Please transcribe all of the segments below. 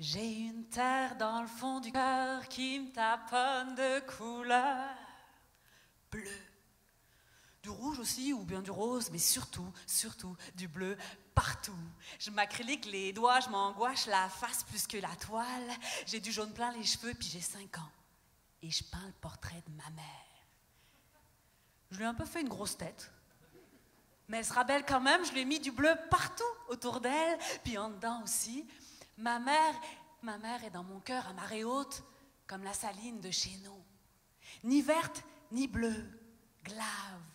J'ai une terre dans le fond du cœur qui me taponne de couleur bleue. Du rouge aussi, ou bien du rose, mais surtout du bleu partout. Je m'acrylique les doigts, je m'angoisse la face plus que la toile. J'ai du jaune plein les cheveux, puis j'ai 5 ans. Et je peins le portrait de ma mère. Je lui ai un peu fait une grosse tête. Mais elle sera belle quand même, je lui ai mis du bleu partout autour d'elle, puis en dedans aussi. Ma mère est dans mon cœur à marée haute, comme la saline de chez nous. Ni verte, ni bleue, glave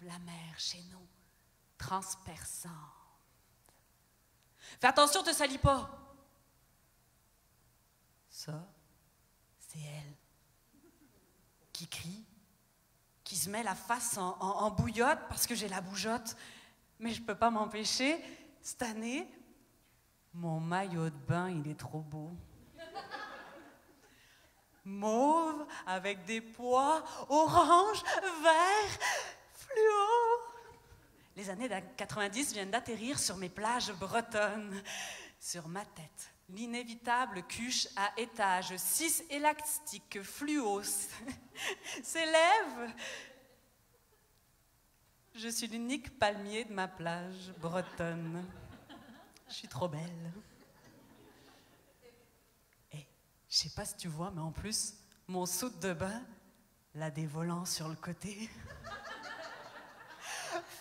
la mer chez nous, transperçante. Fais attention, te salis pas. Ça, c'est elle. Qui crie, qui se met la face en bouillotte parce que j'ai la bougeotte. Mais je peux pas m'empêcher, cette année, mon maillot de bain, il est trop beau. Mauve, avec des pois, orange, vert, fluo. Les années 90 viennent d'atterrir sur mes plages bretonnes. Sur ma tête, l'inévitable cuche à étage, 6 élastiques fluo s'élève. Je suis l'unique palmier de ma plage bretonne. Je suis trop belle. Et je sais pas si tu vois, mais en plus, mon soude de bain, là des volants sur le côté,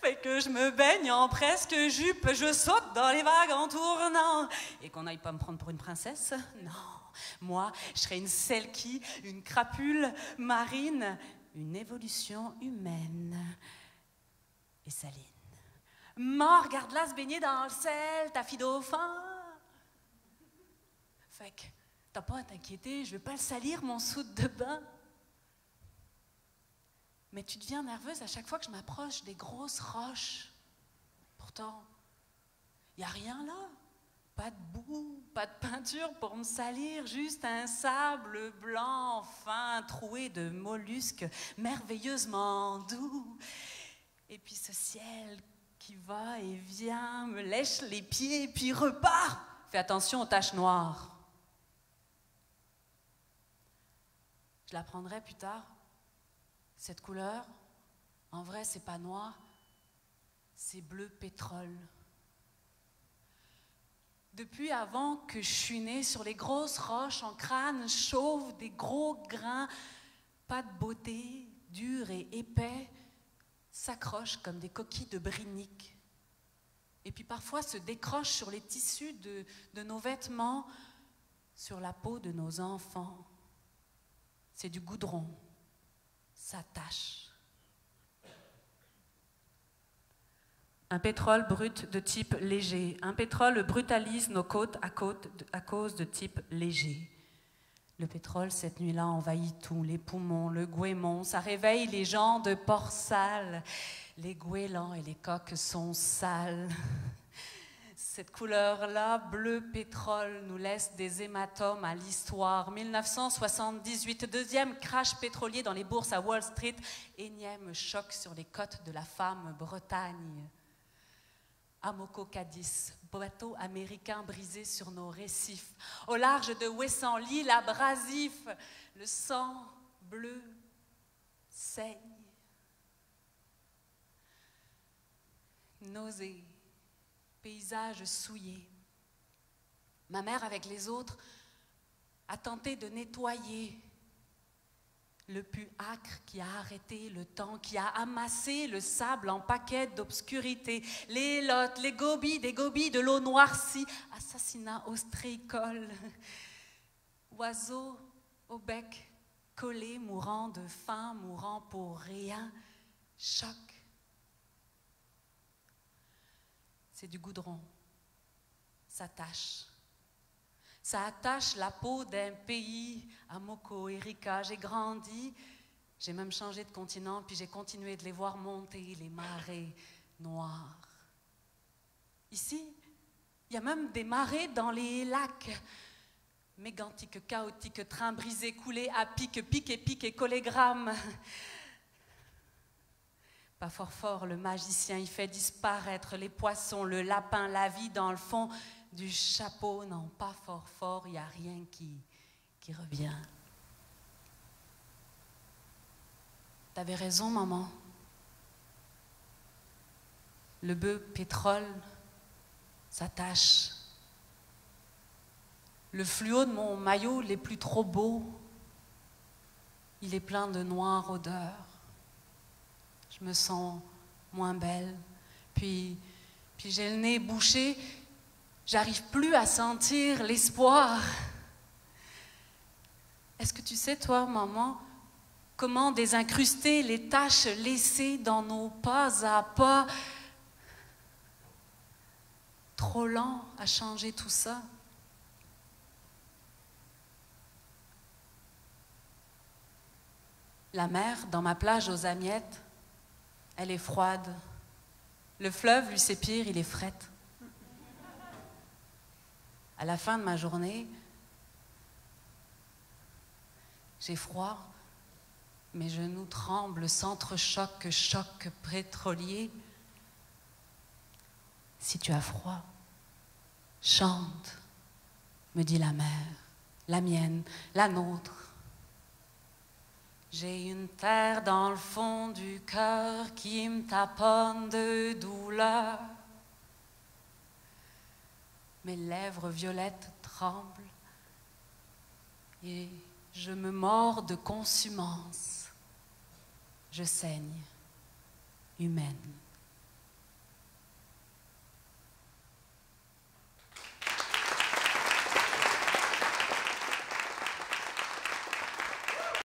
fait que je me baigne en presque jupe, je saute dans les vagues en tournant. Et qu'on n'aille pas me prendre pour une princesse, non. Moi, je serais une selkie, une crapule marine, une évolution humaine. Et Saline. Regarde-la se baigner dans le sel, ta fille dauphin. Fait que, t'as pas à t'inquiéter, je vais pas le salir, mon soude de bain. Mais tu deviens nerveuse à chaque fois que je m'approche des grosses roches. Pourtant, y a rien là. Pas de boue, pas de peinture pour me salir, juste un sable blanc fin, troué de mollusques merveilleusement doux. Et puis ce ciel qui va et vient, me lèche les pieds, puis repart. Fais attention aux taches noires. Je la prendrai plus tard. Cette couleur, en vrai, c'est pas noir, c'est bleu pétrole. Depuis avant que je suis née, sur les grosses roches en crâne chauve, des gros grains, pas de beauté, durs et épais, s'accrochent comme des coquilles de brinique. Et puis parfois se décrochent sur les tissus de nos vêtements, sur la peau de nos enfants. C'est du goudron, ça tâche. Un pétrole brut de type léger. Un pétrole brutalise nos côtes à cause de type léger. Le pétrole, cette nuit-là, envahit tout, les poumons, le goémon. Ça réveille les gens de port sale. Les goélands et les coques sont sales. Cette couleur-là, bleu pétrole, nous laisse des hématomes à l'histoire. 1978, deuxième crash pétrolier dans les bourses à Wall Street. Énième choc sur les côtes de la femme Bretagne. Amoco Cadiz, bateau américain brisé sur nos récifs. Au large de Wesson, l'île abrasif, le sang bleu saigne. Nausée, paysage souillé. Ma mère, avec les autres, a tenté de nettoyer le pu âcre qui a arrêté le temps, qui a amassé le sable en paquets d'obscurité, les lottes, les gobies, des gobies de l'eau noircie, assassinat ostréicole, oiseaux au bec collé, mourant de faim, mourant pour rien, choc. C'est du goudron, ça tâche. Ça attache la peau d'un pays, Amoko, Erika. J'ai grandi, j'ai même changé de continent, puis j'ai continué de les voir monter, les marées noires. Ici, il y a même des marées dans les lacs. Mégantiques, chaotiques, trains brisés, coulés à pic et collégramme. Pas fort, le magicien, il fait disparaître les poissons, le lapin, la vie dans le fond. du chapeau, non, pas fort fort, il n'y a rien qui revient. T'avais raison, maman. Le bœuf pétrole s'attache. Le fluo de mon maillot n'est plus trop beau. Il est plein de noire odeur. Je me sens moins belle. Puis j'ai le nez bouché. J'arrive plus à sentir l'espoir. Est-ce que tu sais, toi, maman, comment désincruster les taches laissées dans nos pas à pas? Trop lent à changer tout ça. La mer, dans ma plage aux amiettes, elle est froide. Le fleuve, lui, c'est pire, il est fret. À la fin de ma journée, j'ai froid, mes genoux tremblent, s'entrechoquent, choc pétrolier. Si tu as froid, chante, me dit la mer, la mienne, la nôtre. J'ai une terre dans le fond du cœur qui me taponne de douleur. Mes lèvres violettes tremblent et je me mords de consumance. Je saigne, humaine.